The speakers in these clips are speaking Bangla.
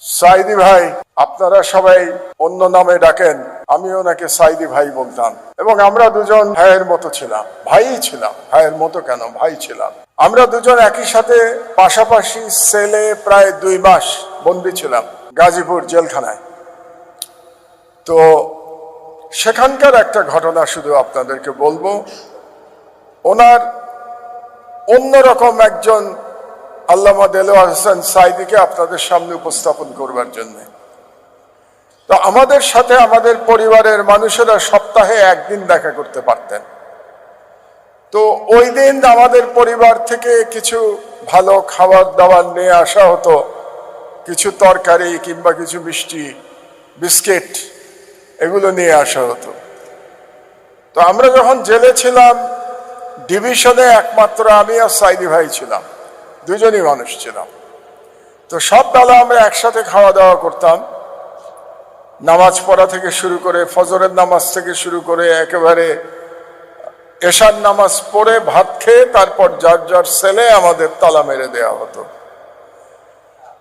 সাইদি ভাই, আপনারা সবাই অন্য নামে ডাকেন, আমি ওনাকে সাইদি ভাই বলতাম। এবং আমরা দুজন ভাইয়ের মতো ছিলাম, ভাই ছিলাম, ভাইয়ের মতো কেন, ভাই ছিলাম। আমরা দুজন একই সাথে পাশাপাশি সেলে প্রায় 2 মাস বন্দী ছিলাম গাজীপুর জেলখানায়। তো সেখানকার একটা ঘটনা শুধু আপনাদেরকে বলবো। ওনার অন্যরকম একজন আল্লামা দেলোয়ার হোসেন সাইদিকে আপনাদের সামনে উপস্থাপন করবার জন্য। তো আমাদের সাথে আমাদের পরিবারের মানুষেরা সপ্তাহে একদিন দেখা করতে পারতেন। তো ওই দিন আমাদের পরিবার থেকে কিছু ভালো খাবার দাবার নিয়ে আসা হতো, কিছু তরকারি কিংবা কিছু মিষ্টি, বিস্কিট, এগুলো নিয়ে আসা হতো। তো আমরা যখন জেলে ছিলাম, ডিভিশনে একমাত্র আমি আর সাইদি ভাই ছিলাম, দুজনই মানুষ ছিলাম। তো সব বেলা আমরা একসাথে খাওয়া দাওয়া করতাম, নামাজ পড়া থেকে শুরু করে, ফজরের নামাজ থেকে শুরু করে একেবারে এশার নামাজ পড়ে ভাত খেয়ে তারপর যার যার সেলে আমাদের তালা মেরে দেওয়া হতো।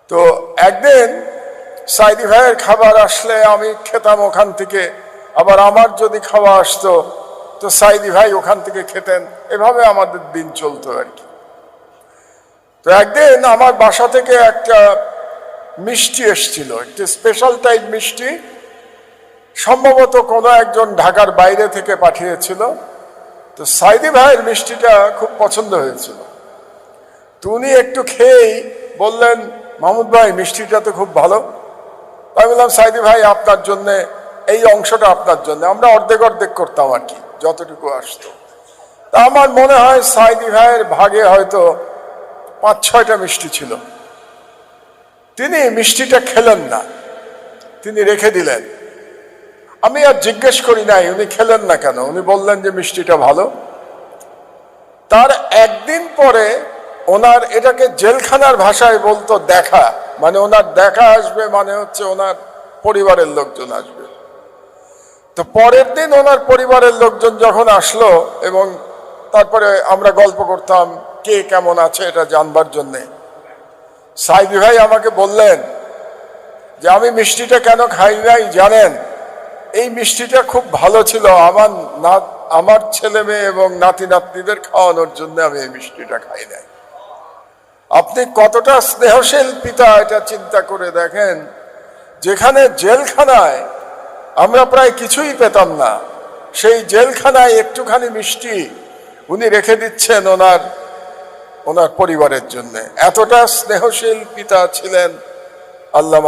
তো একদিন সাইদি ভাইয়ের খাবার আসলে আমি খেতাম ওখান থেকে, আবার আমার যদি খাওয়া আসতো তো সাইদি ভাই ওখান থেকে খেতেন, এভাবে আমাদের দিন চলতো আর কি। তো একদিন আমার বাসা থেকে একটা মিষ্টি এসেছিল, একটি স্পেশাল টাইপ মিষ্টি, সম্ভবত কোনো একজন ঢাকার বাইরে থেকে পাঠিয়েছিল। তো সাইদি ভাইয়ের মিষ্টিটা খুব পছন্দ হয়েছিল। তো উনি একটু খেয়েই বললেন, মাহমুদ ভাই মিষ্টিটা তো খুব ভালো। আমি বললাম, সাইদি ভাই আপনার জন্যে, এই অংশটা আপনার জন্য। আমরা অর্ধেক অর্ধেক করতাম আর কি, যতটুকু আসতো। তা আমার মনে হয় সাইদি ভাইয়ের ভাগে হয়তো 5-6টা মিষ্টি ছিল। তিনি মিষ্টিটা খেলেন না, তিনি রেখে দিলেন। আমি আর জিজ্ঞেস করি নাই উনি খেলেন না কেন, উনি বললেন যে মিষ্টিটা ভালো। তার একদিন পরে ওনার, এটাকে জেলখানার ভাষায় বলতো দেখা, মানে ওনার দেখা আসবে, মানে হচ্ছে ওনার পরিবারের লোকজন আসবে। তো পরের দিন ওনার পরিবারের লোকজন যখন আসলো এবং তারপরে আমরা গল্প করতাম কে কেমন আছে এটা জানবার জন্যে, সাইদি ভাই আমাকে বললেন যে আমি মিষ্টিটা কেন খাই নাই জানেন? এই মিষ্টিটা খুব ভালো ছিল, আমার ছেলে মেয়ে এবং নাতি নাতনিদের খাওয়ানোর জন্য আমি এই মিষ্টিটা খাই নাই। আপনি কতটা স্নেহশীল পিতা, এটা চিন্তা করে দেখেন। যেখানে জেলখানায় আমরা প্রায় কিছুই পেতাম না, সেই জেলখানায় একটুখানি মিষ্টি উনি রেখে দিচ্ছেন ওনার পরিবারের জন্য। এতটা স্নেহশীল পিতা ছিলেন আল্লামা